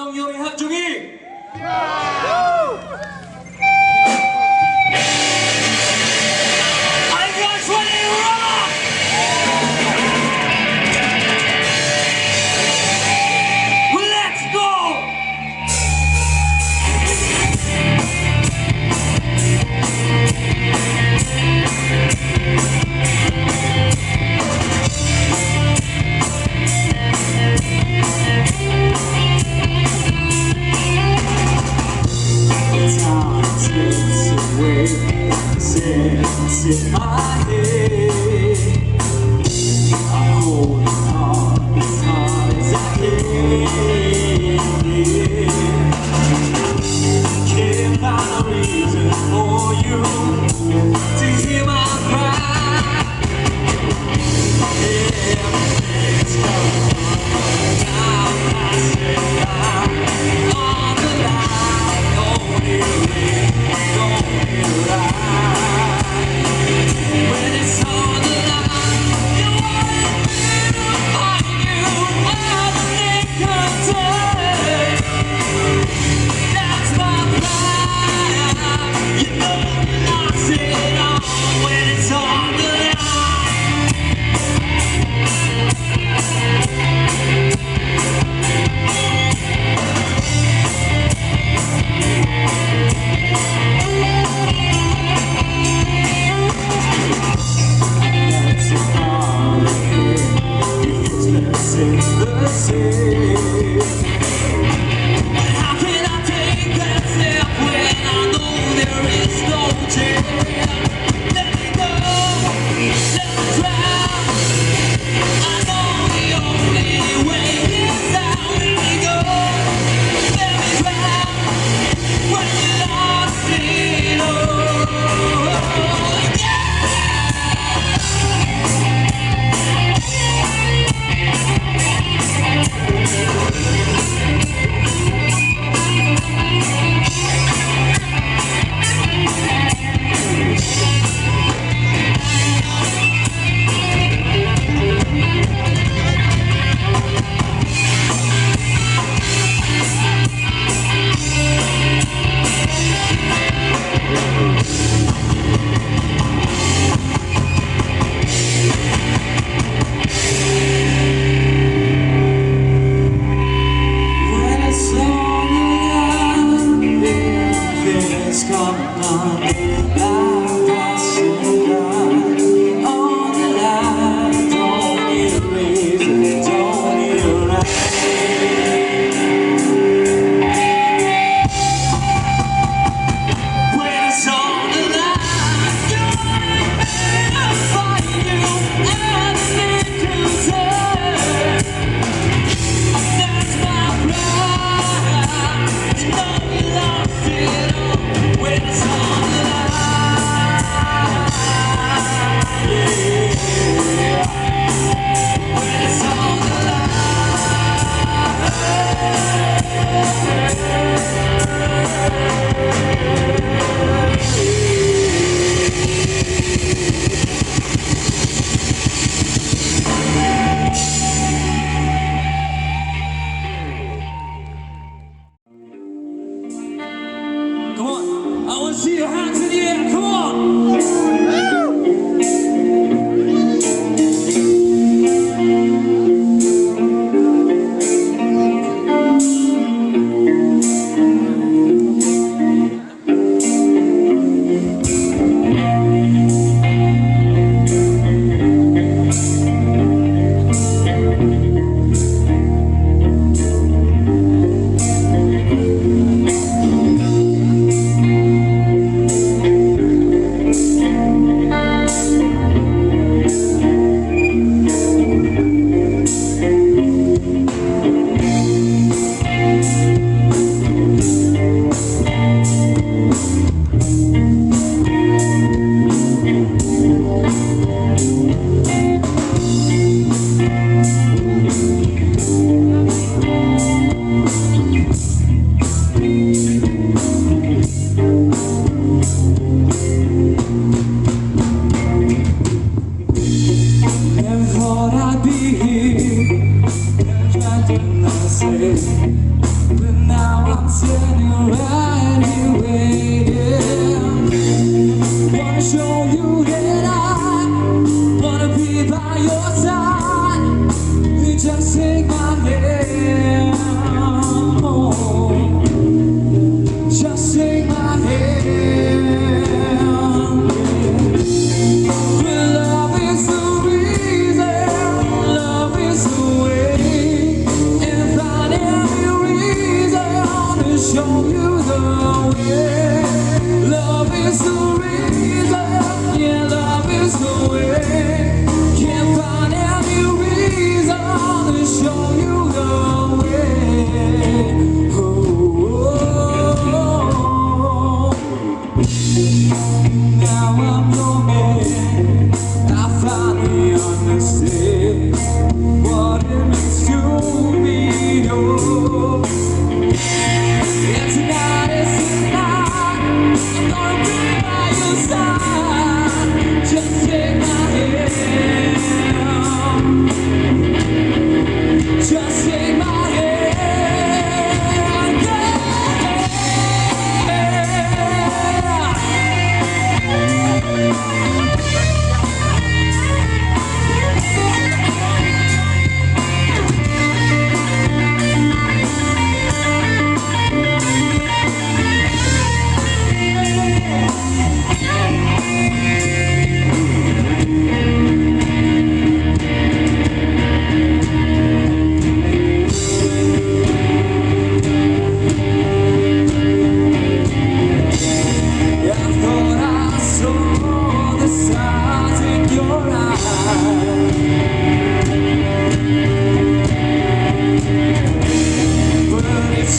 Mawlai Iewrynghep 중이 in my head, I'm holding on as hard as I can. Can't find a reason for you to hear my cry. Everything's coming down, I say I'm on the line. Don't hear it, don't hear it. When it's on the line, you want and I wanna be by your side. You just take my hand, oh, just take my hand. But love is the reason, love is the way, and find every reason to show you the way. Love is the reason, yeah, love is the way. Can't find any reason to show you the way. Oh, oh, oh. Now I'm your man. I finally understand what it means to be yours. And tonight is the night I'm gonna be by your side. Just take my hand, just take my hand, yeah.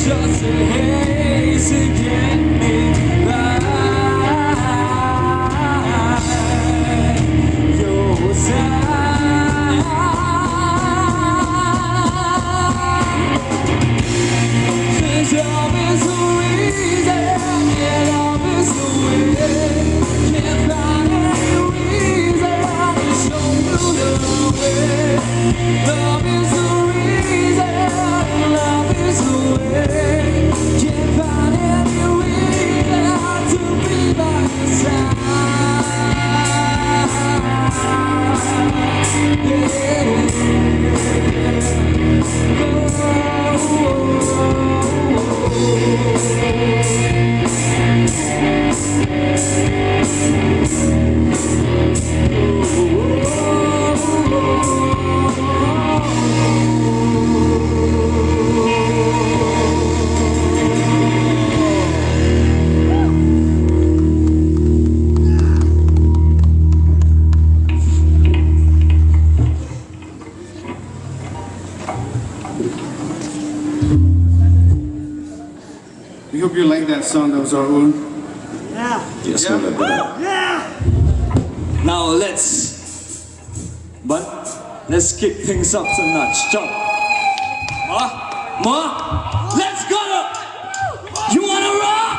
Just a haze to get me by your side. 'Cause love is the reason, yeah, love is the way. Can't find any reason to show you the way. Love is the reason, love is the way. Can't find any reason to be by your side. We hope you like that song. That was our own. Yeah. Yes, Yeah. Yeah. Now let's kick things up a notch. Jump. Ma, let's go. You wanna rock?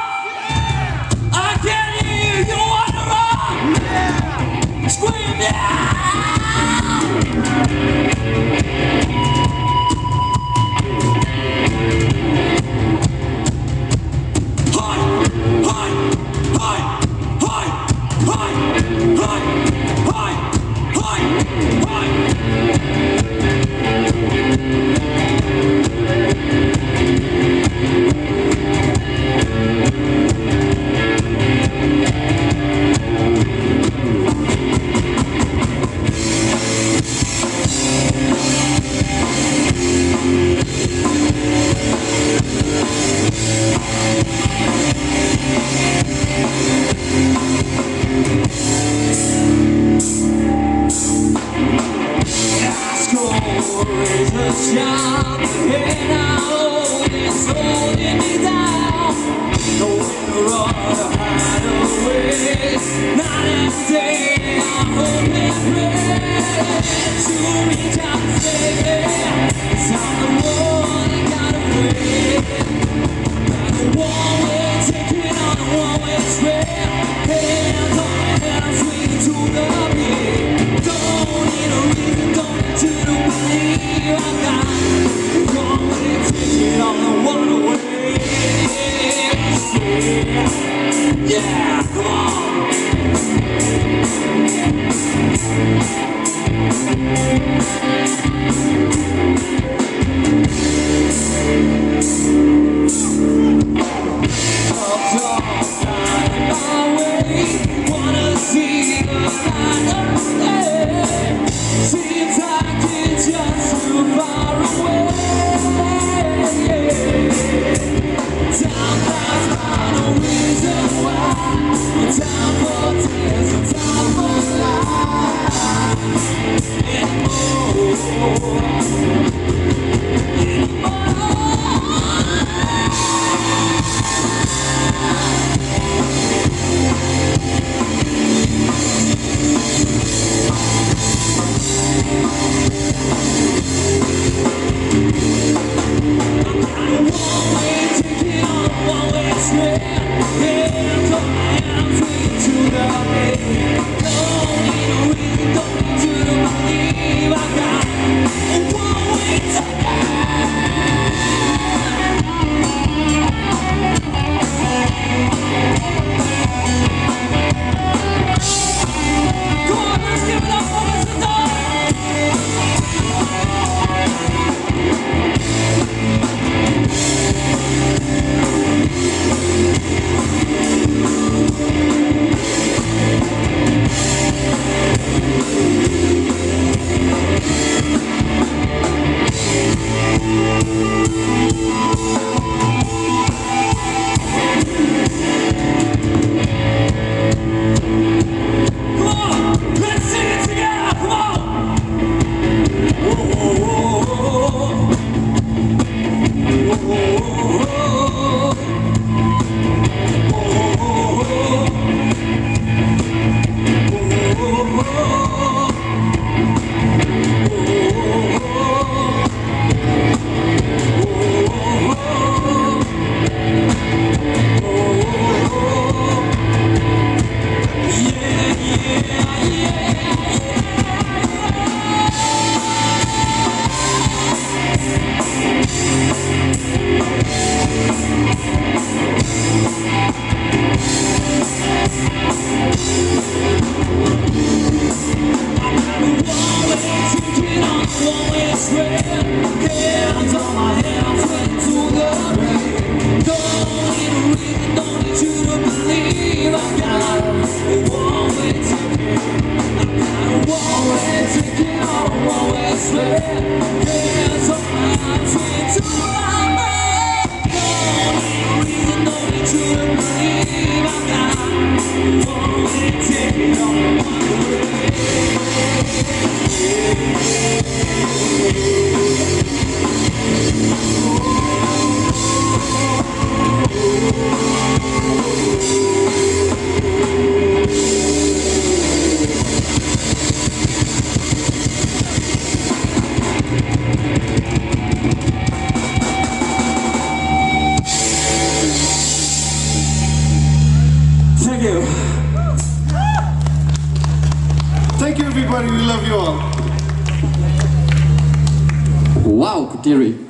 I can hear you. You wanna rock? Scream yeah! Raise a shout, and now it's holding me down. Nowhere to run or hide away. Night and day, I hope and pray to reach out and say, it's I'm the one that got away. Like a one-way ticket on a one-way trail. Hands on my head, I'm swinging to the beat. Don't need a reason, don't need to believe I got a one-way ticket on the one-way. Yeah, come on. Thank you. Thank you, everybody. We love you all. Wow, Coterie.